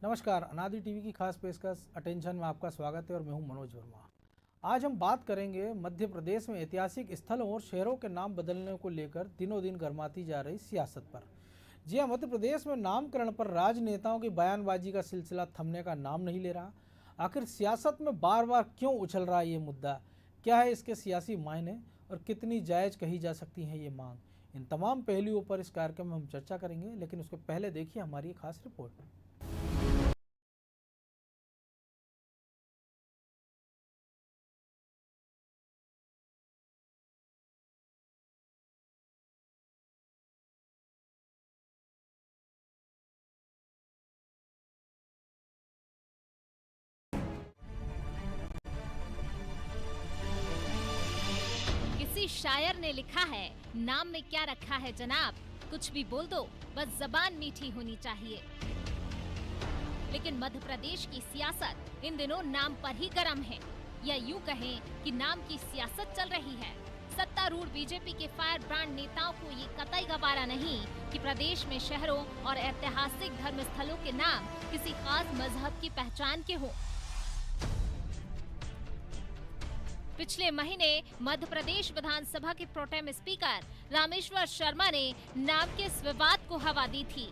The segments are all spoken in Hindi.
नमस्कार, अनादि टीवी की खास पेशकश अटेंशन में आपका स्वागत है और मैं हूं मनोज वर्मा। आज हम बात करेंगे मध्य प्रदेश में ऐतिहासिक स्थलों और शहरों के नाम बदलने को लेकर दिनों दिन गर्माती जा रही सियासत पर। जी हां, मध्य प्रदेश में नामकरण पर राजनेताओं की बयानबाजी का सिलसिला थमने का नाम नहीं ले रहा। आखिर सियासत में बार बार क्यों उछल रहा है ये मुद्दा? क्या है इसके सियासी मायने और कितनी जायज़ कही जा सकती हैं ये मांग? इन तमाम पहलुओं पर इस कार्यक्रम में हम चर्चा करेंगे, लेकिन उसके पहले देखिए हमारी एक खास रिपोर्ट। किसी शायर ने लिखा है, नाम में क्या रखा है जनाब, कुछ भी बोल दो, बस जबान मीठी होनी चाहिए। लेकिन मध्य प्रदेश की सियासत इन दिनों नाम पर ही गर्म है, या यूं कहें कि नाम की सियासत चल रही है। सत्तारूढ़ बीजेपी के फायर ब्रांड नेताओं को ये कतई गवारा नहीं कि प्रदेश में शहरों और ऐतिहासिक धर्म स्थलों के नाम किसी खास मजहब की पहचान के हों। पिछले महीने मध्य प्रदेश विधानसभा के प्रोटेम स्पीकर रामेश्वर शर्मा ने नाम के इस विवाद को हवा दी थी।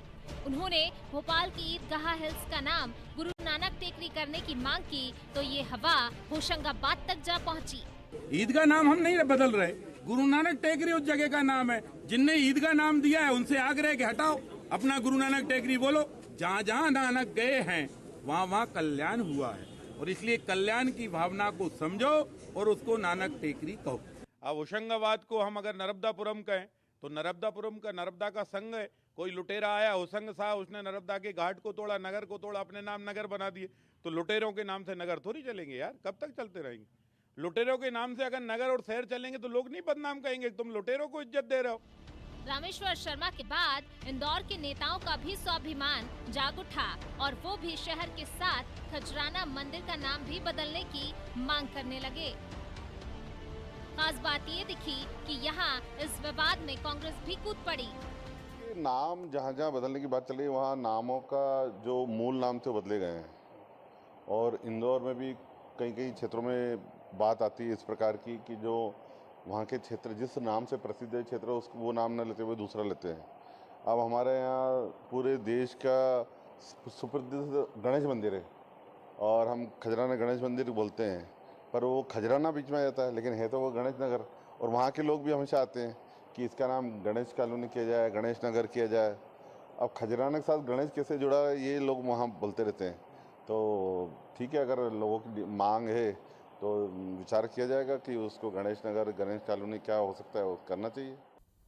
उन्होंने भोपाल की ईदगाह हिल्स का नाम गुरु नानक टेकरी करने की मांग की तो ये हवा होशंगाबाद तक जा पहुंची। ईदगाह नाम हम नहीं बदल रहे, गुरु नानक टेकरी उस जगह का नाम है। जिनने ईदगाह नाम दिया है उनसे आग्रह कि हटाओ, अपना गुरु नानक टेकरी बोलो। जहाँ जहाँ नानक गए हैं वहाँ वहाँ कल्याण हुआ है, और इसलिए कल्याण की भावना को समझो और उसको नानक टेकरी कहो। अब होशंगाबाद को हम अगर नर्मदापुरम कहें तो नर्मदापुरम का नर्मदा का संग है। कोई लुटेरा आया होशंग साहब, उसने नर्मदा के घाट को तोड़ा, नगर को तोड़ा, अपने नाम नगर बना दिए। तो लुटेरों के नाम से नगर थोड़ी चलेंगे यार, कब तक चलते रहेंगे? लुटेरों के नाम से अगर नगर और शहर चलेंगे तो लोग नहीं बदनाम कहेंगे तुम लुटेरों को इज्जत दे रहे हो। रामेश्वर शर्मा के बाद इंदौर के नेताओं का भी स्वाभिमान जाग उठा और वो भी शहर के साथ खजराना मंदिर का नाम भी बदलने की मांग करने लगे। खास बात ये दिखी कि यहाँ इस विवाद में कांग्रेस भी कूद पड़ी। नाम जहाँ जहाँ बदलने की बात चली वहाँ नामों का जो मूल नाम थे बदले गए हैं, और इंदौर में भी कई कई क्षेत्रों में बात आती है इस प्रकार की कि जो वहाँ के क्षेत्र जिस नाम से प्रसिद्ध है क्षेत्र उसको वो नाम न लेते हुए दूसरा लेते हैं। अब हमारे यहाँ पूरे देश का सुप्रसिद्ध गणेश मंदिर है और हम खजराना गणेश मंदिर बोलते हैं, पर वो खजराना बीच में आ जाता है, लेकिन है तो वो गणेश नगर। और वहाँ के लोग भी हमेशा आते हैं कि इसका नाम गणेश कॉलोनी किया जाए, गणेश नगर किया जाए। अब खजराना के साथ गणेश कैसे जुड़ा है ये लोग वहाँ बोलते रहते हैं। तो ठीक है, अगर लोगों की मांग है तो विचार किया जाएगा कि उसको गणेश नगर, गणेश कॉलोनी क्या हो सकता है वो करना चाहिए।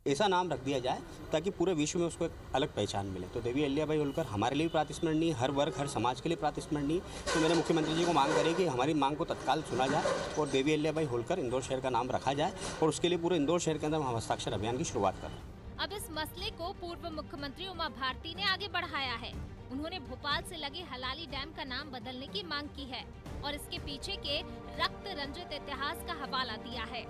ऐसा नाम रख दिया जाए ताकि पूरे विश्व में उसको एक अलग पहचान मिले। तो देवी अहिल्याबाई होलकर हमारे लिए भी प्रातस्मरणीय, हर वर्ग हर समाज के लिए प्रातस्मरणीय। तो मैंने मुख्यमंत्री जी को मांग करी कि हमारी मांग को तत्काल सुना जाए और देवी अहिल्याबाई होलकर इंदौर शहर का नाम रखा जाए, और उसके लिए पूरे इंदौर शहर के अंदर हम हस्ताक्षर अभियान की शुरुआत करें। अब इस मसले को पूर्व मुख्यमंत्री उमा भारती ने आगे बढ़ाया है। उन्होंने भोपाल से लगे हलाली डैम का नाम बदलने की मांग की है और इसके पीछे के रक्त रंजित इतिहास का हवाला दिया है।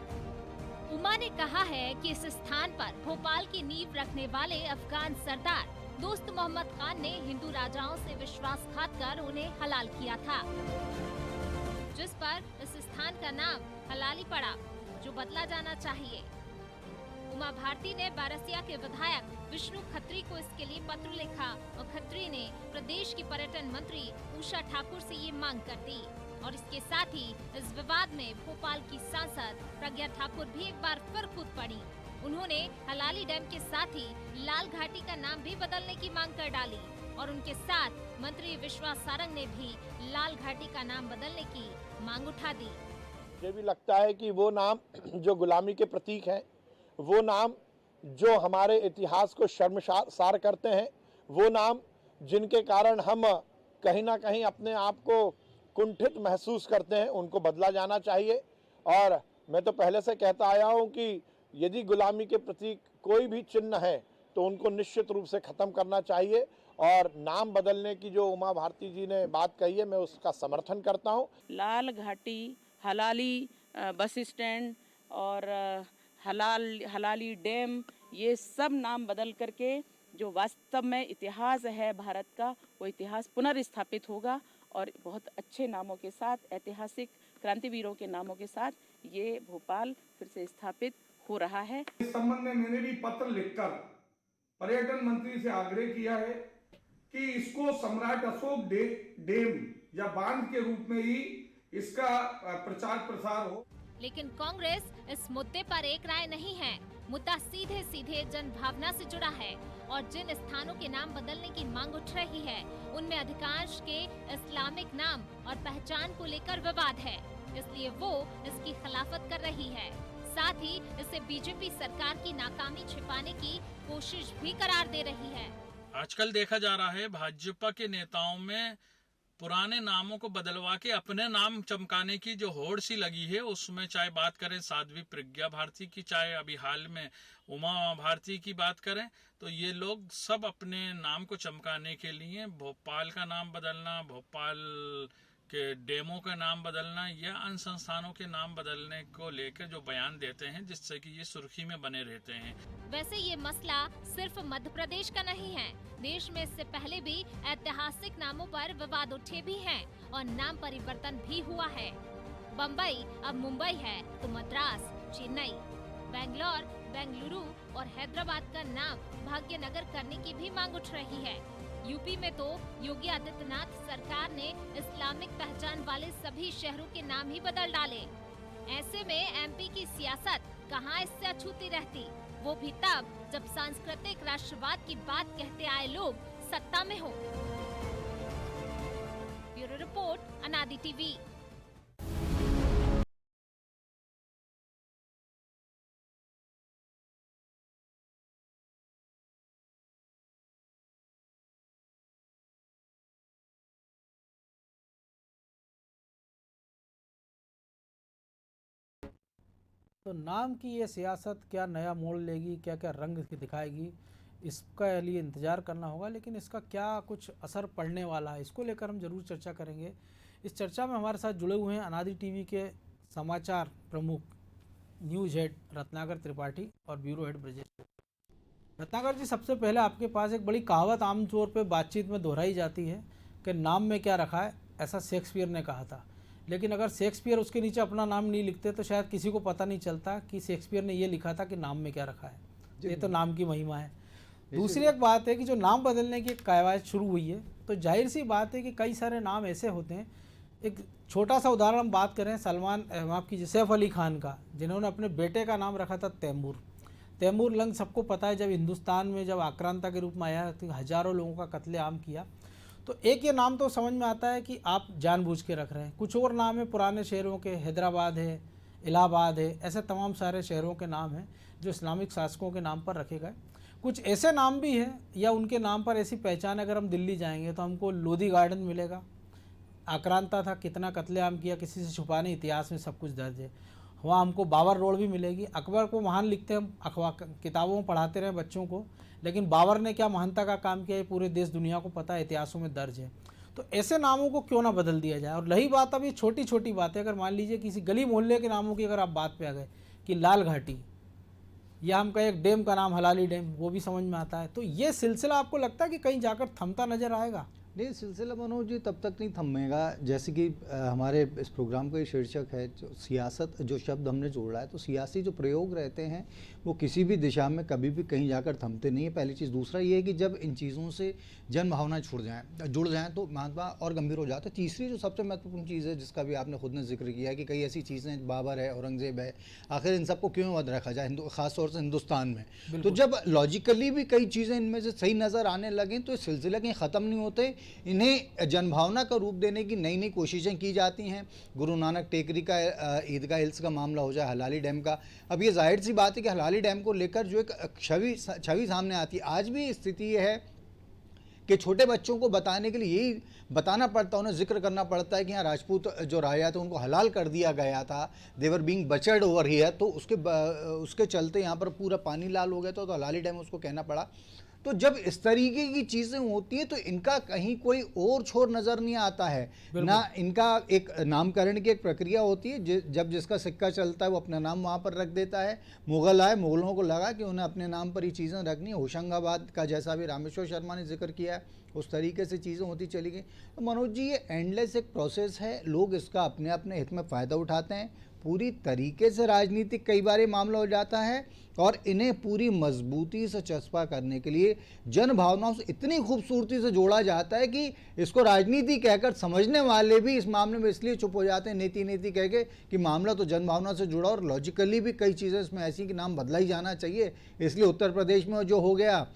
उमा ने कहा है कि इस स्थान पर भोपाल की नींव रखने वाले अफगान सरदार दोस्त मोहम्मद खान ने हिंदू राजाओं से विश्वासघात कर उन्हें हलाल किया था, जिस पर इस स्थान का नाम हलाली पड़ा, जो बदला जाना चाहिए। उमा भारती ने बारसिया के विधायक विष्णु खत्री को इसके लिए पत्र लिखा और खत्री ने प्रदेश की पर्यटन मंत्री उषा ठाकुर से ये मांग कर दी। और इसके साथ ही इस विवाद में भोपाल की सांसद प्रज्ञा ठाकुर भी एक बार फिर कूद पड़ी। उन्होंने हलाली डैम के साथ ही लाल घाटी का नाम भी बदलने की मांग कर डाली और उनके साथ मंत्री विश्वास सारंग ने भी लाल घाटी का नाम बदलने की मांग उठा दी। मुझे भी लगता है कि वो नाम जो गुलामी के प्रतीक है, वो नाम जो हमारे इतिहास को शर्मसार करते हैं, वो नाम जिनके कारण हम कहीं ना कहीं अपने आप को कुंठित महसूस करते हैं, उनको बदला जाना चाहिए। और मैं तो पहले से कहता आया हूं कि यदि गुलामी के प्रतीक कोई भी चिन्ह है तो उनको निश्चित रूप से ख़त्म करना चाहिए। और नाम बदलने की जो उमा भारती जी ने बात कही है, मैं उसका समर्थन करता हूं। लाल घाटी, हलाली बस स्टैंड और हलाली डैम, ये सब नाम बदल करके जो वास्तव में इतिहास है भारत का, वो इतिहास पुनर्स्थापित होगा और बहुत अच्छे नामों के साथ, ऐतिहासिक क्रांतिवीरों के नामों के साथ ये भोपाल फिर से स्थापित हो रहा है। इस संबंध में मैंने भी पत्र लिखकर पर्यटन मंत्री से आग्रह किया है कि इसको सम्राट अशोक डैम या बांध के रूप में ही इसका प्रचार प्रसार हो। लेकिन कांग्रेस इस मुद्दे पर एक राय नहीं है। मुद्दा सीधे सीधे जनभावना से जुड़ा है और जिन स्थानों के नाम बदलने की मांग उठ रही है उनमें अधिकांश के इस्लामिक नाम और पहचान को लेकर विवाद है, इसलिए वो इसकी खिलाफत कर रही है। साथ ही इसे बीजेपी सरकार की नाकामी छिपाने की कोशिश भी करार दे रही है। आजकल देखा जा रहा है भाजपा के नेताओं में पुराने नामों को बदलवा के अपने नाम चमकाने की जो होड़ सी लगी है, उसमें चाहे बात करें साध्वी प्रज्ञा भारती की, चाहे अभी हाल में उमा भारती की बात करें, तो ये लोग सब अपने नाम को चमकाने के लिए भोपाल का नाम बदलना, भोपाल के डेमो का नाम बदलना या अन्य संस्थानों के नाम बदलने को लेकर जो बयान देते हैं, जिससे कि ये सुर्खी में बने रहते हैं। वैसे ये मसला सिर्फ मध्य प्रदेश का नहीं है। देश में इससे पहले भी ऐतिहासिक नामों पर विवाद उठे भी हैं और नाम परिवर्तन भी हुआ है। बम्बई अब मुंबई है तो मद्रास, चेन्नई, बेंगलोर, बेंगलुरु और हैदराबाद का नाम भाग्यनगर करने की भी मांग उठ रही है। यूपी में तो योगी आदित्यनाथ सरकार ने इस्लामिक पहचान वाले सभी शहरों के नाम ही बदल डाले। ऐसे में एमपी की सियासत कहां इससे अछूती रहती, वो भी तब जब सांस्कृतिक राष्ट्रवाद की बात कहते आए लोग सत्ता में हो। ब्यूरो रिपोर्ट, अनादि टीवी। तो नाम की ये सियासत क्या नया मोड़ लेगी, क्या क्या रंग दिखाएगी, इसका लिए इंतज़ार करना होगा। लेकिन इसका क्या कुछ असर पड़ने वाला है, इसको लेकर हम जरूर चर्चा करेंगे। इस चर्चा में हमारे साथ जुड़े हुए हैं अनादि टीवी के समाचार प्रमुख न्यूज़ हेड रत्नाकर त्रिपाठी और ब्यूरो हेड ब्रजेश। रत्नाकर जी, सबसे पहले आपके पास एक बड़ी कहावत आमतौर पर बातचीत में दोहराई जाती है कि नाम में क्या रखा है, ऐसा शेक्सपियर ने कहा था। लेकिन अगर शेक्सपियर उसके नीचे अपना नाम नहीं लिखते तो शायद किसी को पता नहीं चलता कि शेक्सपियर ने ये लिखा था कि नाम में क्या रखा है। ये तो नाम की महिमा है। दूसरी एक बात है कि जो नाम बदलने की कवायद शुरू हुई है, तो जाहिर सी बात है कि कई सारे नाम ऐसे होते हैं। एक छोटा सा उदाहरण हम बात करें माफ़ कीजिए सैफ अली खान का, जिन्होंने अपने बेटे का नाम रखा था तैमूर। तैमूर लंग सबको पता है, जब हिंदुस्तान में जब आक्रांता के रूप में आया तो हज़ारों लोगों का कत्लेआम किया। तो एक ये नाम तो समझ में आता है कि आप जानबूझ के रख रहे हैं। कुछ और नाम है पुराने शहरों के, हैदराबाद है, इलाहाबाद है, ऐसे तमाम सारे शहरों के नाम हैं जो इस्लामिक शासकों के नाम पर रखे गए। कुछ ऐसे नाम भी हैं या उनके नाम पर ऐसी पहचान, अगर हम दिल्ली जाएंगे तो हमको लोधी गार्डन मिलेगा। आक्रांता था, कितना कत्लेआम किया, किसी से छुपाने, इतिहास में सब कुछ दर्ज है। वहाँ हमको बाबर रोड भी मिलेगी। अकबर को महान लिखते हम किताबों में पढ़ाते रहे बच्चों को, लेकिन बाबर ने क्या महानता का काम किया ये पूरे देश दुनिया को पता है, इतिहासों में दर्ज है। तो ऐसे नामों को क्यों ना बदल दिया जाए। और रही बात अब ये छोटी छोटी बातें, अगर मान लीजिए किसी गली मोहल्ले के नामों की अगर आप बात पे आ गए कि लाल घाटी, या हम कहें एक डैम का नाम हलाली डैम, वो भी समझ में आता है। तो ये सिलसिला आपको लगता है कि कहीं जाकर थमता नजर आएगा? नहीं, सिलसिला मनोज जी तब तक नहीं थमेगा। जैसे कि हमारे इस प्रोग्राम का शीर्षक है जो सियासत, जो शब्द हमने जोड़ा है, तो सियासी जो प्रयोग रहते हैं वो किसी भी दिशा में कभी भी कहीं जाकर थमते नहीं है, पहली चीज़। दूसरा ये है कि जब इन चीज़ों से जन भावनाएं जुड़ जाएँ तो महात्मा और गंभीर हो जाता है। तीसरी जो सबसे महत्वपूर्ण चीज़ है, जिसका भी आपने खुद ने जिक्र किया है कि कई ऐसी चीज़ें, बाबर है, औरंगज़ेब है, आखिर इन सबको क्यों मत रखा जाए, ख़ासतौर से हिंदुस्तान में। तो जब लॉजिकली भी कई चीज़ें इनमें से सही नज़र आने लगें तो इस सिलसिला कहीं ख़त्म नहीं होते। इन्हें जनभावना का रूप देने की नई नई कोशिशें की जाती हैं। गुरु नानक टेकरी का, ईदगाह हिल्स का मामला हो जाए, हलाली डैम का। अब ये जाहिर सी बात है कि हलाली डैम को लेकर जो एक छवि सामने आती है, आज भी स्थिति ये है कि छोटे बच्चों को बताने के लिए यही बताना पड़ता है, उन्हें जिक्र करना पड़ता है कि यहाँ राजपूत जो राजा थे उनको हलाल कर दिया गया था, देवर बीइंग बचर्ड ओवर हियर। तो उसके चलते यहाँ पर पूरा पानी लाल हो गया था, तो हलाली डैम उसको कहना पड़ा। तो जब इस तरीके की चीज़ें होती हैं तो इनका कहीं कोई और छोर नज़र नहीं आता है ना। इनका एक नामकरण की एक प्रक्रिया होती है, जब जिसका सिक्का चलता है वो अपना नाम वहाँ पर रख देता है। मुगल आए, मुगलों को लगा कि उन्हें अपने नाम पर ही चीज़ें रखनी है। होशंगाबाद का जैसा भी रामेश्वर शर्मा ने जिक्र किया है, उस तरीके से चीज़ें होती चली गई। तो मनोज जी, ये एंडलेस एक प्रोसेस है, लोग इसका अपने अपने हित में फ़ायदा उठाते हैं। पूरी तरीके से राजनीतिक कई बार ये मामला हो जाता है और इन्हें पूरी मजबूती से चस्पा करने के लिए जन भावनाओं से इतनी खूबसूरती से जोड़ा जाता है कि इसको राजनीति कहकर समझने वाले भी इस मामले में इसलिए चुप हो जाते हैं नीति नीति कह के कि मामला तो जन भावना से जुड़ा और लॉजिकली भी कई चीज़ें इसमें ऐसी कि नाम बदला ही जाना चाहिए। इसलिए उत्तर प्रदेश में जो हो गया,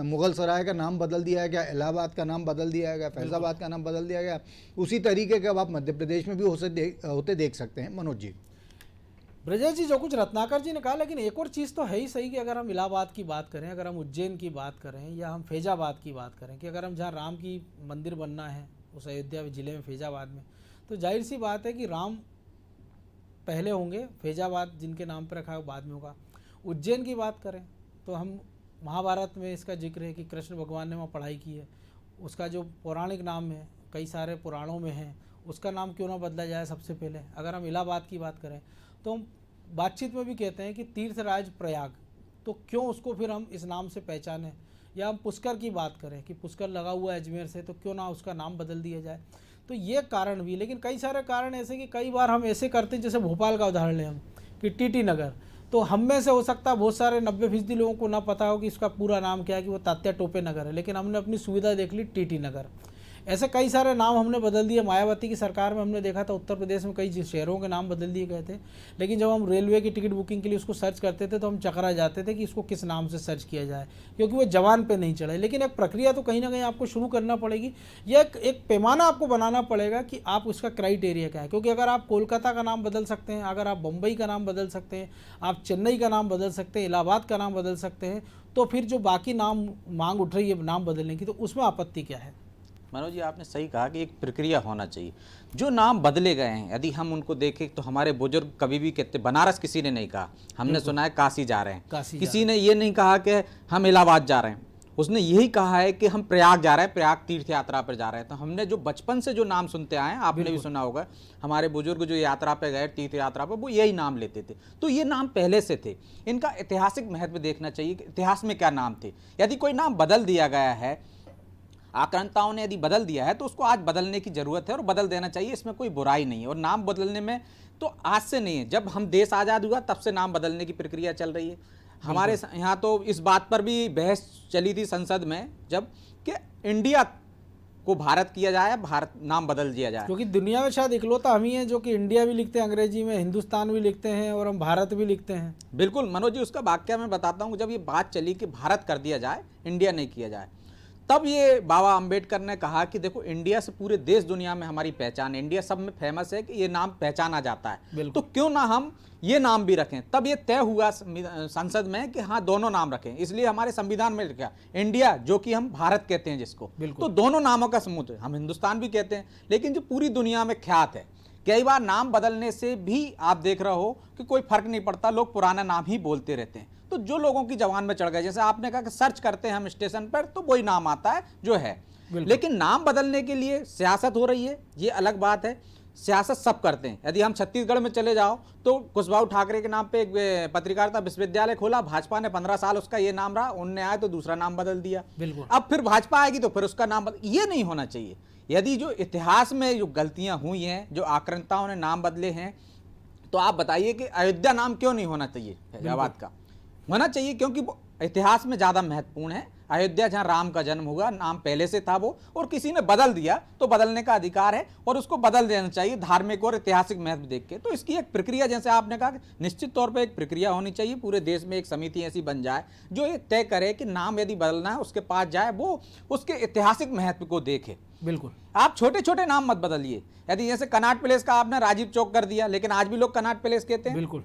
मुगल सराय का नाम बदल दिया गया, इलाहाबाद का नाम बदल दिया गया, फैज़ाबाद का नाम बदल दिया गया, उसी तरीके के अब आप मध्य प्रदेश में भी होते देख सकते हैं। मनोज जी। ब्रजेश जी, जो कुछ रत्नाकर जी ने कहा, लेकिन एक और चीज़ तो है ही सही कि अगर हम इलाहाबाद की बात करें, अगर हम उज्जैन की बात करें या हम फैज़ाबाद की बात करें कि अगर हम जहाँ राम की मंदिर बनना है उस अयोध्या ज़िले में फैज़ाबाद में, तो जाहिर सी बात है कि राम पहले होंगे, फैज़ाबाद जिनके नाम पर रखा है बाद में होगा। उज्जैन की बात करें तो हम महाभारत में इसका जिक्र है कि कृष्ण भगवान ने वहाँ पढ़ाई की है, उसका जो पौराणिक नाम है कई सारे पुराणों में है, उसका नाम क्यों ना बदला जाए सबसे पहले। अगर हम इलाहाबाद की बात करें तो हम बातचीत में भी कहते हैं कि तीर्थराज प्रयाग, तो क्यों उसको फिर हम इस नाम से पहचानें। या हम पुष्कर की बात करें कि पुष्कर लगा हुआ है अजमेर से, तो क्यों ना उसका नाम बदल दिया जाए। तो ये कारण भी, लेकिन कई सारे कारण ऐसे कि कई बार हम ऐसे करते हैं, जैसे भोपाल का उदाहरण लें हम कि टीटी नगर, तो हम में से हो सकता है बहुत सारे 90% लोगों को ना पता हो कि इसका पूरा नाम क्या है, कि वो तात्या टोपे नगर है, लेकिन हमने अपनी सुविधा देख ली टीटी नगर। ऐसे कई सारे नाम हमने बदल दिए। मायावती की सरकार में हमने देखा था उत्तर प्रदेश में कई शहरों के नाम बदल दिए गए थे, लेकिन जब हम रेलवे की टिकट बुकिंग के लिए उसको सर्च करते थे तो हम चकरा जाते थे कि इसको किस नाम से सर्च किया जाए, क्योंकि वो जवान पे नहीं चढ़े। लेकिन एक प्रक्रिया तो कहीं ना कहीं आपको शुरू करना पड़ेगी, या एक पैमाना आपको बनाना पड़ेगा कि आप उसका क्राइटेरिया क्या है। क्योंकि अगर आप कोलकाता का नाम बदल सकते हैं, अगर आप बम्बई का नाम बदल सकते हैं, आप चेन्नई का नाम बदल सकते हैं, इलाहाबाद का नाम बदल सकते हैं, तो फिर जो बाकी नाम मांग उठ रही है नाम बदलने की, तो उसमें आपत्ति क्या है। मनोज जी, आपने सही कहा कि एक प्रक्रिया होना चाहिए। जो नाम बदले गए हैं यदि हम उनको देखें तो हमारे बुजुर्ग कभी भी कहते, बनारस किसी ने नहीं कहा, हमने सुना है काशी जा रहे हैं, किसी ने ये नहीं कहा कि हम इलाहाबाद जा रहे हैं, उसने यही कहा है कि हम प्रयाग जा रहे हैं, प्रयाग तीर्थ यात्रा पर जा रहे हैं। तो हमने जो बचपन से जो नाम सुनते आए हैं, आपने भी सुना होगा, हमारे बुजुर्ग जो यात्रा पे गए, तीर्थ यात्रा पर, वो यही नाम लेते थे। तो ये नाम पहले से थे। इनका ऐतिहासिक महत्व देखना चाहिए कि इतिहास में क्या नाम थे। यदि कोई नाम बदल दिया गया है, आक्रांताओं ने यदि बदल दिया है, तो उसको आज बदलने की जरूरत है और बदल देना चाहिए, इसमें कोई बुराई नहीं है। और नाम बदलने में तो आज से नहीं है, जब हम देश आज़ाद हुआ तब से नाम बदलने की प्रक्रिया चल रही है। हमारे यहाँ तो इस बात पर भी बहस चली थी संसद में जब, कि इंडिया को भारत किया जाए, भारत नाम बदल दिया जाए, क्योंकि दुनिया में शायद इकलौता हम ही हैं जो कि इंडिया भी लिखते हैं अंग्रेजी में, हिंदुस्तान भी लिखते हैं और हम भारत भी लिखते हैं। बिल्कुल मनोज जी, उसका वाक्य मैं बताता हूँ। जब ये बात चली कि भारत कर दिया जाए, इंडिया नहीं किया जाए, तब ये बाबा अंबेडकर ने कहा कि देखो, इंडिया से पूरे देश दुनिया में हमारी पहचान है, इंडिया सब में फेमस है कि ये नाम पहचाना जाता है, तो क्यों ना हम ये नाम भी रखें। तब ये तय हुआ संसद में कि हाँ, दोनों नाम रखें। इसलिए हमारे संविधान में लिखा इंडिया, जो कि हम भारत कहते हैं जिसको, तो दोनों नामों का समूह है। हम हिंदुस्तान भी कहते हैं, लेकिन जो पूरी दुनिया में ख्यात है। कई बार नाम बदलने से भी आप देख रहे हो कि कोई फर्क नहीं पड़ता, लोग पुराना नाम ही बोलते रहते हैं। तो जो लोगों की जबान में चढ़ गए, जैसे आपने कहा कि सर्च करते हैं हम स्टेशन पर तो वही नाम आता है जो है, लेकिन नाम बदलने के लिए सियासत हो रही है, ये अलग बात है। सियासत सब करते हैं। यदि हम छत्तीसगढ़ में चले जाओ तो कुशवाहा ठाकरे के नाम पे एक पत्रकारिता विश्वविद्यालय खोला, भाजपा ने 15 साल उसका ये नाम रहा, उनने आए तो दूसरा नाम बदल दिया, अब फिर भाजपा आएगी तो फिर उसका नाम बदल। ये नहीं होना चाहिए। यदि जो इतिहास में जो गलतियां हुई हैं, जो आक्रांताओं ने नाम बदले हैं, तो आप बताइए कि अयोध्या नाम क्यों नहीं होना चाहिए, फैजाबाद का होना चाहिए, क्योंकि वो इतिहास में ज़्यादा महत्वपूर्ण है। अयोध्या जहाँ राम का जन्म हुआ, नाम पहले से था वो, और किसी ने बदल दिया तो बदलने का अधिकार है और उसको बदल देना चाहिए धार्मिक और ऐतिहासिक महत्व देख के। तो इसकी एक प्रक्रिया, जैसे आपने कहा, निश्चित तौर पे एक प्रक्रिया होनी चाहिए। पूरे देश में एक समिति ऐसी बन जाए जो ये तय करे कि नाम यदि बदलना है उसके पास जाए, वो उसके ऐतिहासिक महत्व को देखे। बिल्कुल, आप छोटे छोटे नाम मत बदलिए। यदि जैसे कनॉट प्लेस का आपने राजीव चौक कर दिया, लेकिन आज भी लोग कनॉट प्लेस कहते हैं। बिल्कुल,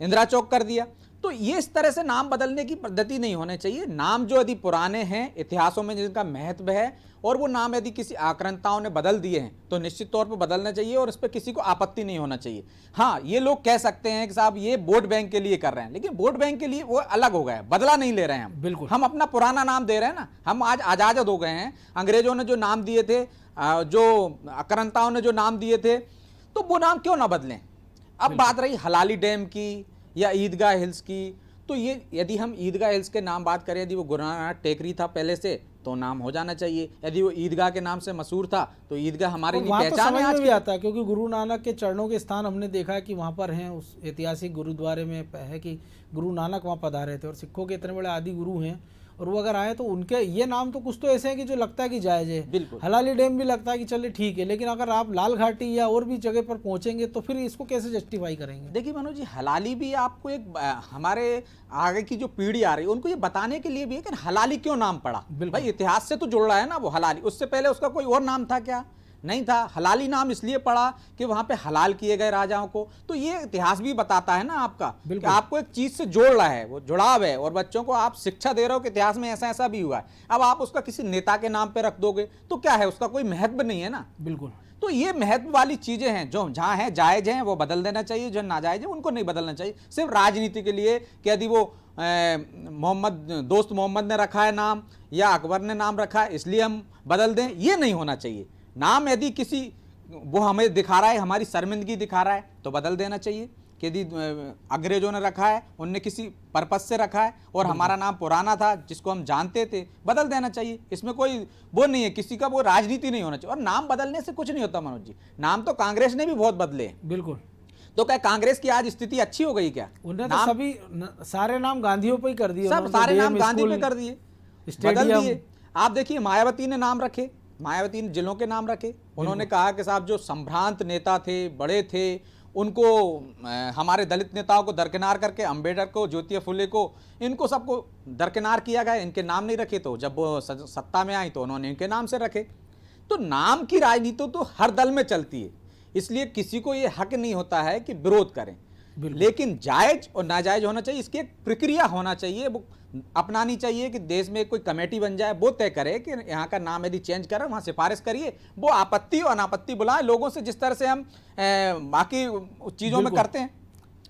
इंदिरा चौक कर दिया, तो ये इस तरह से नाम बदलने की पद्धति नहीं होनी चाहिए। नाम जो यदि पुराने हैं, इतिहासों में जिनका महत्व है, और वो नाम यदि किसी आक्रांताओं ने बदल दिए हैं तो निश्चित तौर पर बदलना चाहिए और इस पर किसी को आपत्ति नहीं होना चाहिए। हाँ, ये लोग कह सकते हैं कि साहब ये वोट बैंक के लिए कर रहे हैं, लेकिन वोट बैंक के लिए वो अलग हो गया, बदला नहीं ले रहे हैं हम। बिल्कुल, हम अपना पुराना नाम दे रहे हैं ना। हम आज आजाद हो गए हैं। अंग्रेजों ने जो नाम दिए थे, जो आक्रांताओं ने जो नाम दिए थे, तो वो नाम क्यों ना बदलें। अब बात रही हलाली डैम की या ईदगाह हिल्स की, तो ये यदि हम ईदगाह हिल्स के नाम बात करें, यदि वो गुरु नानक टेकरी था पहले से तो नाम हो जाना चाहिए। यदि वो ईदगाह के नाम से मशहूर था तो ईदगाह हमारे लिए पहचान है। आज भी आता है क्योंकि गुरु नानक के चरणों के स्थान हमने देखा है कि वहाँ पर हैं। उस ऐतिहासिक गुरुद्वारे में है कि गुरु नानक वहाँ पधारे थे, और सिखों के इतने बड़े आदि गुरु हैं, और वो अगर आए तो उनके ये नाम तो कुछ तो ऐसे हैं कि जो लगता है कि जायज़ है। बिल्कुल, हलाली डैम भी लगता है कि चलिए ठीक है, लेकिन अगर आप लाल घाटी या और भी जगह पर पहुंचेंगे तो फिर इसको कैसे जस्टिफाई करेंगे? देखिए मनोज जी, हलाली भी आपको एक हमारे आगे की जो पीढ़ी आ रही है उनको ये बताने के लिए भी है कि हलाली क्यों नाम पड़ा। भाई इतिहास से तो जुड़ रहा है ना वो हलाली। उससे पहले उसका कोई और नाम था क्या? नहीं था। हलाली नाम इसलिए पड़ा कि वहां पे हलाल किए गए राजाओं को। तो ये इतिहास भी बताता है ना आपका कि आपको एक चीज से जोड़ रहा है, वो जुड़ाव है, और बच्चों को आप शिक्षा दे रहे हो कि इतिहास में ऐसा ऐसा भी हुआ है। अब आप उसका किसी नेता के नाम पे रख दोगे तो क्या है, उसका कोई महत्व नहीं है ना। बिल्कुल। तो ये महत्व वाली चीजें हैं, जो जहां है जायज हैं वो बदल देना चाहिए, जो नाजायज है उनको नहीं बदलना चाहिए। सिर्फ राजनीति के लिए कि यदि वो दोस्त मोहम्मद ने रखा है नाम या अकबर ने नाम रखा है इसलिए हम बदल दें, ये नहीं होना चाहिए। नाम यदि किसी वो हमें दिखा रहा है, हमारी शर्मिंदगी दिखा रहा है तो बदल देना चाहिए। कि यदि अंग्रेजों ने रखा है, उनने किसी पर्पस से रखा है और हमारा नाम पुराना था जिसको हम जानते थे, बदल देना चाहिए। इसमें कोई वो नहीं है, किसी का वो राजनीति नहीं होना चाहिए। और नाम बदलने से कुछ नहीं होता मनोज जी। नाम तो कांग्रेस ने भी बहुत बदले हैं। बिल्कुल। तो क्या कांग्रेस की आज स्थिति अच्छी हो गई क्या? उन्होंने तो सभी सारे नाम गांधियों पे ही कर दिए, सब सारे नाम गांधी पे कर दिए, बदल दिए। आप देखिए मायावती ने नाम रखे, मायावती ने जिलों के नाम रखे। उन्होंने कहा कि साहब जो संभ्रांत नेता थे, बड़े थे, उनको हमारे दलित नेताओं को दरकिनार करके अम्बेडकर को, ज्योतिबा फुले को, इनको सबको दरकिनार किया गया, इनके नाम नहीं रखे। तो जब वो सत्ता में आई तो उन्होंने इनके नाम से रखे। तो नाम की राजनीति तो हर दल में चलती है, इसलिए किसी को ये हक नहीं होता है कि विरोध करें, लेकिन जायज और नाजायज होना चाहिए। इसकी एक प्रक्रिया होना चाहिए, वो अपनानी चाहिए कि देश में कोई कमेटी बन जाए, वो तय करे कि यहाँ का नाम यदि चेंज करें, वहाँ सिफारिश करिए। वो आपत्ति और अनापत्ति बुलाए लोगों से, जिस तरह से हम बाकी चीज़ों में करते हैं।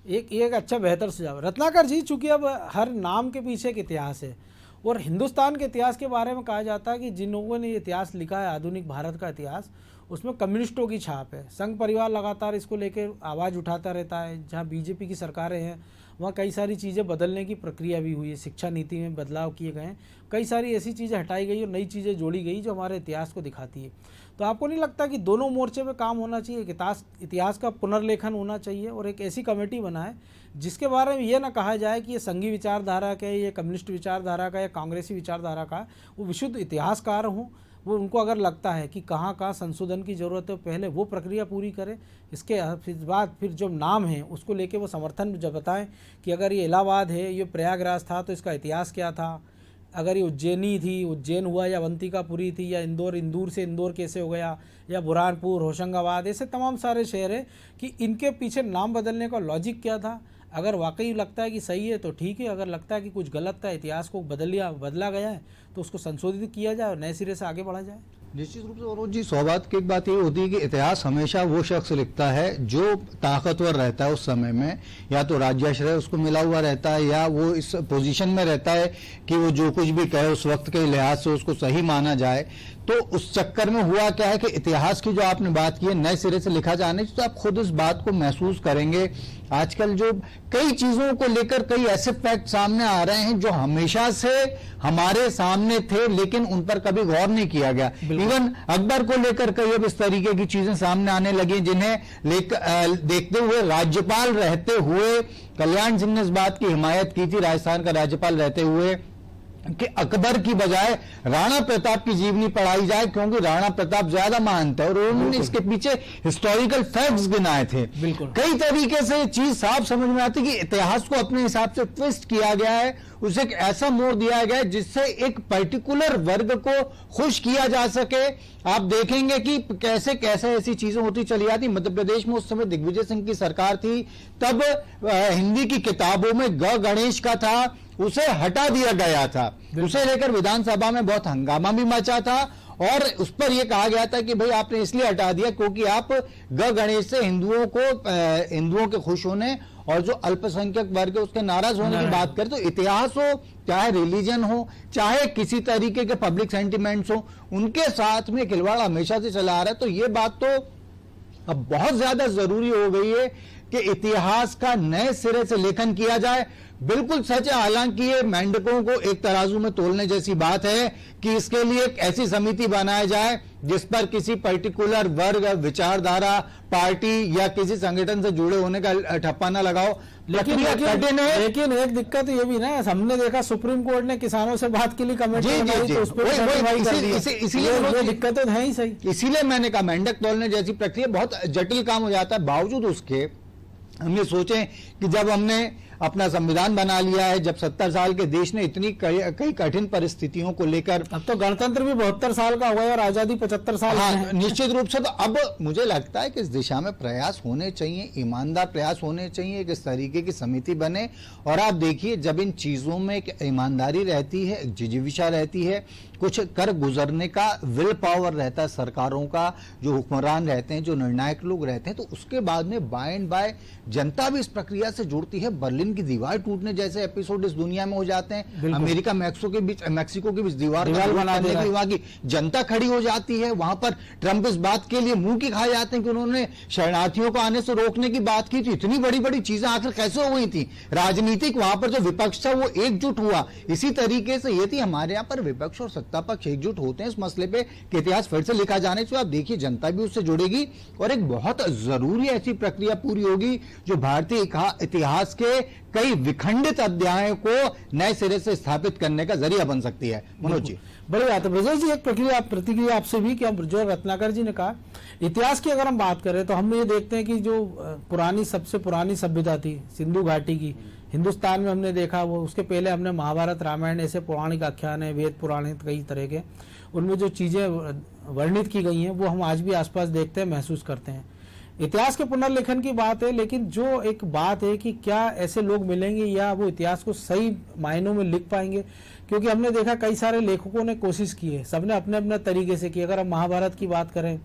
एक अच्छा बेहतर सुझाव रत्नाकर जी। चूंकि अब हर नाम के पीछे एक इतिहास है, और हिंदुस्तान के इतिहास के बारे में कहा जाता है कि जिन लोगों ने इतिहास लिखा है, आधुनिक भारत का इतिहास, उसमें कम्युनिस्टों की छाप है। संघ परिवार लगातार इसको लेकर आवाज़ उठाता रहता है। जहाँ बीजेपी की सरकारें हैं वहाँ कई सारी चीज़ें बदलने की प्रक्रिया भी हुई है। शिक्षा नीति में बदलाव किए गए हैं, कई सारी ऐसी चीज़ें हटाई गई और नई चीज़ें जोड़ी गई जो हमारे इतिहास को दिखाती है। तो आपको नहीं लगता कि दोनों मोर्चे पे काम होना चाहिए? इतिहास का पुनर्लेखन होना चाहिए और एक ऐसी कमेटी बनाए जिसके बारे में ये ना कहा जाए कि ये संघी विचारधारा का, ये कम्युनिस्ट विचारधारा का या कांग्रेसी विचारधारा का, वो विशुद्ध इतिहासकार हों। वो उनको अगर लगता है कि कहाँ कहाँ संशोधन की ज़रूरत है, पहले वो प्रक्रिया पूरी करें। इसके बाद फिर जो नाम है उसको लेके वो समर्थन जब बताएं कि अगर ये इलाहाबाद है, ये प्रयागराज था, तो इसका इतिहास क्या था। अगर ये उज्जैनी थी, उज्जैन हुआ, या अवंतिकापुरी थी, या इंदौर से इंदौर कैसे हो गया, या बुरहानपुर, होशंगाबाद, ऐसे तमाम सारे शहर हैं कि इनके पीछे नाम बदलने का लॉजिक क्या था। अगर वाकई लगता है कि सही है तो ठीक है, अगर लगता है कि कुछ गलत था, इतिहास को बदला गया है, तो उसको संशोधित किया जाए और नए सिरे से आगे बढ़ा जाए। निश्चित रूप से मनोज जी, सौभाग्य की एक बात ये होती है कि इतिहास हमेशा वो शख्स लिखता है जो ताकतवर रहता है उस समय में, या तो राज्याश्रय उसको मिला हुआ रहता है, या वो इस पोजीशन में रहता है कि वो जो कुछ भी कहे उस वक्त के लिहाज से उसको सही माना जाए। तो उस चक्कर में हुआ क्या है कि इतिहास की जो आपने बात की है नए सिरे से लिखा जाने, तो आप खुद इस बात को महसूस करेंगे। आजकल जो कई चीजों को लेकर कई ऐसे फैक्ट सामने आ रहे हैं जो हमेशा से हमारे सामने थे, लेकिन उन पर कभी गौर नहीं किया गया। इवन अकबर को लेकर कई अब इस तरीके की चीजें सामने आने लगी, जिन्हें देखते हुए राज्यपाल रहते हुए कल्याण सिंह ने इस बात की हिमायत की थी, राजस्थान का राज्यपाल रहते हुए कि अकबर की बजाय राणा प्रताप की जीवनी पढ़ाई जाए, क्योंकि राणा प्रताप ज्यादा महान थे और उन्होंने इसके पीछे हिस्टोरिकल फैक्ट्स गिनाए थे। कई तरीके से चीज साफ समझ में आती कि इतिहास को अपने हिसाब से ट्विस्ट किया गया है, उसे एक ऐसा मोड़ दिया गया है जिससे एक पर्टिकुलर वर्ग को खुश किया जा सके। आप देखेंगे कि कैसे कैसे ऐसी चीजें होती चली आती। मध्य प्रदेश में उस समय दिग्विजय सिंह की सरकार थी, तब हिंदी की किताबों में ग गणेश का था, उसे हटा दिया गया था। उसे लेकर विधानसभा में बहुत हंगामा भी मचा था और उस पर यह कहा गया था कि भाई आपने इसलिए हटा दिया क्योंकि आप ग गणेश से हिंदुओं के खुश होने और जो अल्पसंख्यक वर्ग है उसके नाराज होने की बात करें। तो इतिहास हो, चाहे रिलीजन हो, चाहे किसी तरीके के पब्लिक सेंटिमेंट्स हो, उनके साथ में खिलवाड़ हमेशा से चला आ रहा है। तो ये बात तो अब बहुत ज्यादा जरूरी हो गई है कि इतिहास का नए सिरे से लेखन किया जाए। बिल्कुल सच है, हालांकि ये मेंढकों को एक तराजू में तोलने जैसी बात है कि इसके लिए एक ऐसी समिति बनाया जाए जिस पर किसी पर्टिकुलर वर्ग, विचारधारा, पार्टी या किसी संगठन से जुड़े होने का ठप्पा न लगाओ। लेकिन एक दिक्कत ये भी ना, हमने देखा सुप्रीम कोर्ट ने किसानों से बात के लिए कमेटी बनाई तो उस पर इसीलिए दिक्कतें हैं ही सही। इसीलिए मैंने कहा मेंढक तोलने जैसी प्रक्रिया बहुत जटिल काम हो जाता है। बावजूद उसके हमने सोचे कि जब हमने अपना संविधान बना लिया है, जब 70 साल के देश ने इतनी कई कठिन परिस्थितियों को लेकर, अब तो गणतंत्र भी 72 साल का हुआ है और आजादी 75 साल। हाँ, निश्चित रूप से। तो अब मुझे लगता है कि इस दिशा में प्रयास होने चाहिए, ईमानदार प्रयास होने चाहिए, कि इस तरीके की समिति बने। और आप देखिए, जब इन चीजों में एक ईमानदारी रहती है, एक जिजीविषा रहती है, कुछ कर गुजरने का विल पावर रहता है सरकारों का, जो हुक्मरान रहते हैं, जो निर्णायक लोग रहते हैं, तो उसके बाद में बाय एंड बाय जनता भी इस प्रक्रिया से जुड़ती है। बर्लिन की दीवार टूटने जैसे एपिसोड इस दुनिया में हो जाते हैं। अमेरिका मैक्सिको के बीच दीवार बनाने के लिए वहां की जनता खड़ी हो जाती है। वहां पर ट्रंप इस बात के लिए मुंह की खाए जाते हैं कि उन्होंने शरणार्थियों को आने से रोकने की बात की थी। इतनी बड़ी बड़ी चीजें आखिर कैसे हो गई थी? राजनीतिक वहां पर जो विपक्ष था वो एकजुट हुआ। इसी तरीके से ये थी, हमारे यहाँ पर विपक्ष और सत्ता पक्ष एकजुट होते हैं इस मसले पे कि इतिहास फिर से लिखा जाने चाहिए। आप देखिए, जनता भी उससे जुड़ेगी और एक बहुत जरूरी ऐसी प्रक्रिया पूरी होगी जो भारतीय इतिहास के कई विखंडित अध्यायों को नए सिरे से स्थापित करने का जरिया बन सकती है। मनोज जी, बड़ी बात है। ब्रजेश जी, एक प्रतिक्रिया आपसे भी कि हम जो रत्नाकर जी ने कहा, इतिहास की अगर हम बात करें तो हम ये देखते हैं कि जो सबसे पुरानी सभ्यता थी सिंधु घाटी की, हिंदुस्तान में हमने देखा, वो उसके पहले हमने महाभारत, रामायण, ऐसे पौराणिक आख्यान है, वेद पुराण है, कई तरह के, उनमें जो चीजें वर्णित की गई हैं वो हम आज भी आसपास देखते हैं, महसूस करते हैं। इतिहास के पुनर्लेखन की बात है, लेकिन जो एक बात है कि क्या ऐसे लोग मिलेंगे या वो इतिहास को सही मायनों में लिख पाएंगे? क्योंकि हमने देखा कई सारे लेखकों ने कोशिश की है, सबने अपने अपने तरीके से की। अगर हम महाभारत की बात करें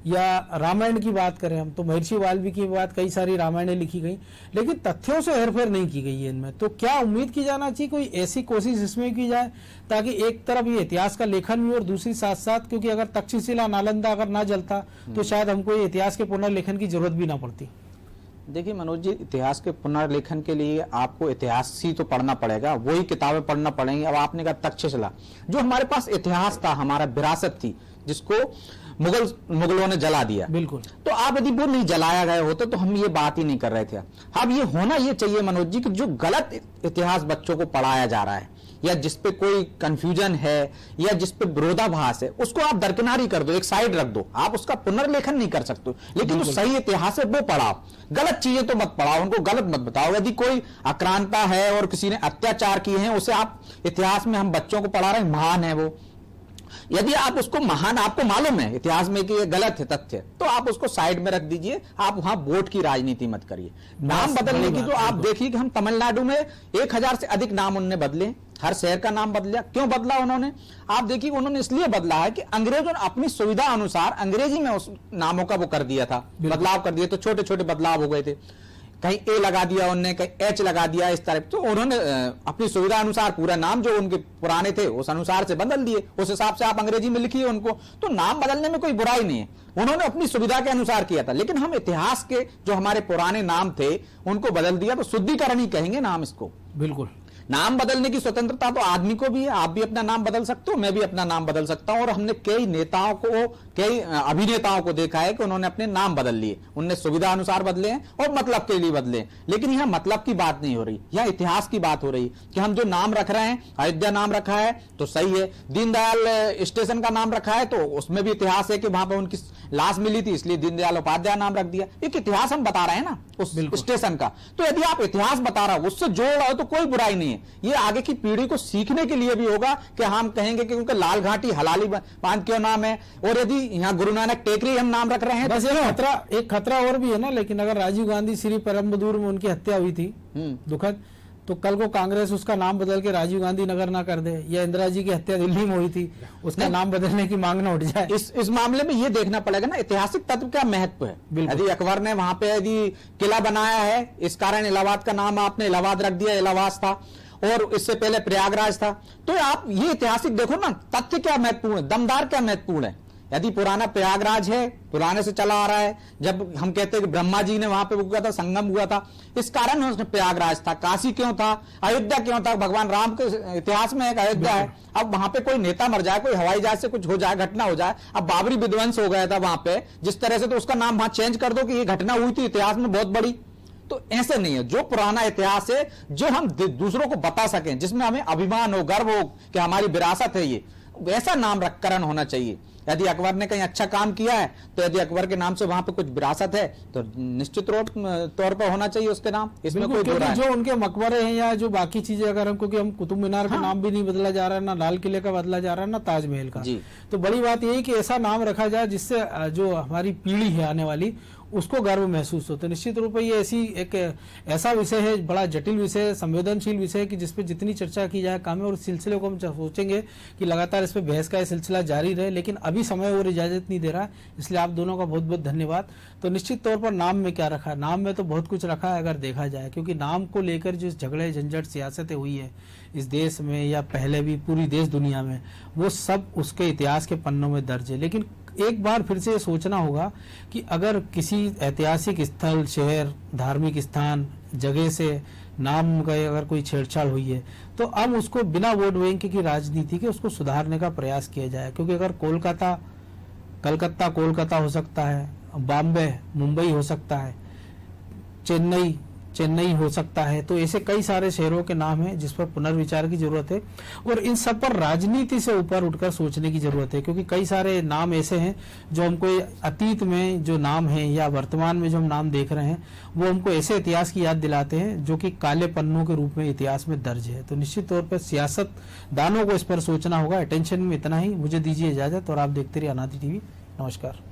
या रामायण की बात करें हम, तो महर्षि वाल्मीकि की बात, कई सारी रामायणें लिखी गई, लेकिन तथ्यों से हेरफेर नहीं की गई है इनमें। तो क्या उम्मीद की जाना चाहिए कोई ऐसी कोशिश इसमें की जाए ताकि एक तरफ ये इतिहास का लेखन भी और दूसरी साथ साथ, क्योंकि अगर तक्षशिला, नालंदा अगर ना जलता तो शायद हमको ये इतिहास के पुनर्लेखन की जरूरत भी ना पड़ती। देखिए मनोज जी, इतिहास के पुनर्लेखन के लिए आपको इतिहास ही तो पढ़ना पड़ेगा, वही किताबें पढ़ना पड़ेंगी। अब आपने कहा तक्षशिला, जो हमारे पास इतिहास था, हमारा विरासत थी, जिसको मुगलों ने जला दिया। बिल्कुल। तो आप यदि वो नहीं जलाया गए होते तो हम ये बात ही नहीं कर रहे थे। अब ये होना ये चाहिए मनोज जी कि जो गलत इतिहास बच्चों को पढ़ाया जा रहा है या जिस पे कोई कंफ्यूजन है या जिस पे विरोधाभास है, उसको आप दरकिनारी कर दो, एक साइड रख दो। आप उसका पुनर्लेखन नहीं कर सकते, लेकिन जो सही इतिहास है वो पढ़ाओ। गलत चीजें तो मत पढ़ाओ, उनको गलत मत बताओ। यदि कोई आक्रांता है और किसी ने अत्याचार किए हैं, उसे आप इतिहास में हम बच्चों को पढ़ा रहे हैं, महान है वो। यदि आप उसको महान, आपको मालूम है इतिहास में कि ये गलत है तथ्य, तो आप उसको साइड में रख दीजिए। आप वहां वोट की राजनीति मत करिए। नाम बदलने की तो आप देखिए कि हम तमिलनाडु में 1000 से अधिक नाम उन्होंने बदले, हर शहर का नाम बदला। क्यों बदला उन्होंने? आप देखिए, उन्होंने इसलिए बदला है कि अंग्रेजों ने अपनी सुविधा अनुसार अंग्रेजी में उस नामों का वो कर दिया था, बदलाव कर दिया, तो छोटे छोटे बदलाव हो गए थे। कहीं ए लगा दिया उनने, कहीं एच लगा दिया, इस तरह। तो उन्होंने अपनी सुविधा अनुसार पूरा नाम जो उनके पुराने थे उस अनुसार से बदल दिए। उस हिसाब से आप अंग्रेजी में लिखिए उनको। तो नाम बदलने में कोई बुराई नहीं है, उन्होंने अपनी सुविधा के अनुसार किया था। लेकिन हम इतिहास के जो हमारे पुराने नाम थे उनको बदल दिया, तो शुद्धिकरण ही कहेंगे नाम इसको। बिल्कुल। नाम बदलने की स्वतंत्रता तो आदमी को भी है। आप भी अपना नाम बदल सकते हो, मैं भी अपना नाम बदल सकता हूं। और हमने कई नेताओं को कई अभिनेताओं को देखा है कि उन्होंने अपने नाम बदल लिए, उनने सुविधा अनुसार बदले हैं और मतलब के लिए बदले हैं। लेकिन यह मतलब की बात नहीं हो रही, यह इतिहास की बात हो रही कि हम जो नाम रख रहे हैं, अयोध्या नाम रखा है तो सही है, दीनदयाल स्टेशन का नाम रखा है तो उसमें भी इतिहास है कि वहां पर उनकी लाश मिली थी इसलिए दीनदयाल उपाध्याय नाम रख दिया। एक इतिहास हम बता रहे हैं ना उस स्टेशन का। तो यदि आप इतिहास बता रहे हो, उससे जोड़ रहे हो तो कोई बुराई नहीं है। ये आगे की पीढ़ी को सीखने के लिए भी होगा कि हम कहेंगे कि उनका लाल घाटी हलाली बांध क्यों नाम है, और यदि यहाँ गुरु नानक टेकरी हम नाम रख रहे हैं। बस एक खतरा और भी है ना, लेकिन अगर राजीव गांधी श्री परमबदूर में उनकी हत्या हुई थी दुखद, तो कल को कांग्रेस उसका नाम बदल के राजीव गांधी नगर ना कर दे, या इंदिरा जी की हत्या दिल्ली में हुई थी उसका नाम बदलने की मांग ना उठ जाए। इस मामले में ये देखना पड़ेगा ना ऐतिहासिक तत्व का महत्व है। यदि अकबर ने वहां पे यदि किला बनाया है, इस कारण इलाहाबाद का नाम आपने इलाहाबाद रख दिया, इलाहाबाद था और इससे पहले प्रयागराज था, तो आप ये ऐतिहासिक देखो ना, तथ्य क्या महत्वपूर्ण है, दमदार क्या महत्वपूर्ण है। यदि पुराना प्रयागराज है, पुराने से चला आ रहा है, जब हम कहते हैं कि ब्रह्मा जी ने वहां पे हुआ था, संगम हुआ था, इस कारण उसने प्रयागराज था। काशी क्यों था, अयोध्या क्यों था, भगवान राम के इतिहास में एक अयोध्या है। अब वहां पे कोई नेता मर जाए, कोई हवाई जहाज से कुछ हो जाए, घटना हो जाए, अब बाबरी विध्वंस हो गया था वहां पे जिस तरह से, तो उसका नाम वहां चेंज कर दो कि ये घटना हुई थी इतिहास में बहुत बड़ी। तो ऐसे नहीं है, जो पुराना इतिहास है जो हम दूसरों को बता सकें, जिसमें हमें अभिमान हो, गर्व हो कि हमारी विरासत है, ये वैसा नामकरण होना चाहिए। यदि अकबर ने कहीं अच्छा काम किया है तो यदि अकबर के नाम से वहां पे कुछ विरासत है तो निश्चित तौर पर होना चाहिए उसके नाम, इसमें कोई बुरा है। जो उनके मकबरे हैं या जो बाकी चीजें, अगर हम, क्योंकि हम कुतुब मीनार का नाम भी नहीं बदला जा रहा है, ना लाल किले का बदला जा रहा है, ना ताजमहल का, तो बड़ी बात यही कि ऐसा नाम रखा जाए जिससे जो हमारी पीढ़ी है आने वाली उसको गर्व महसूस हो। तो निश्चित रूप से ये ऐसा विषय है, बड़ा जटिल विषय, संवेदनशील विषय कि जिसपे जितनी चर्चा की जाए कम है, और इस सिलसिले को हम सोचेंगे कि लगातार इस पे बहस का सिलसिला जारी रहे, लेकिन अभी समय और इजाजत नहीं दे रहा है, इसलिए आप दोनों का बहुत बहुत धन्यवाद। तो निश्चित तौर पर नाम में क्या रखा है, नाम में तो बहुत कुछ रखा है अगर देखा जाए, क्योंकि नाम को लेकर जो झगड़े झंझट सियासतें हुई है इस देश में या पहले भी पूरी देश दुनिया में, वो सब उसके इतिहास के पन्नों में दर्ज है। लेकिन एक बार फिर से सोचना होगा कि अगर किसी ऐतिहासिक स्थल, शहर, धार्मिक स्थान, जगह से नाम का अगर कोई छेड़छाड़ हुई है तो अब उसको बिना वोट बैंक की राजनीति के उसको सुधारने का प्रयास किया जाए। क्योंकि अगर कलकत्ता कोलकाता हो सकता है, बॉम्बे मुंबई हो सकता है, चेन्नई हो सकता है, तो ऐसे कई सारे शहरों के नाम हैं जिस पर पुनर्विचार की जरूरत है, और इन सब पर राजनीति से ऊपर उठकर सोचने की जरूरत है। क्योंकि कई सारे नाम ऐसे हैं जो हमको अतीत में जो नाम है या वर्तमान में जो हम नाम देख रहे हैं वो हमको ऐसे इतिहास की याद दिलाते हैं जो कि काले पन्नों के रूप में इतिहास में दर्ज है। तो निश्चित तौर पर सियासतदानों को इस पर सोचना होगा। अटेंशन में इतना ही, मुझे दीजिए इजाजत और आप देखते रहिए अनादि टीवी। नमस्कार।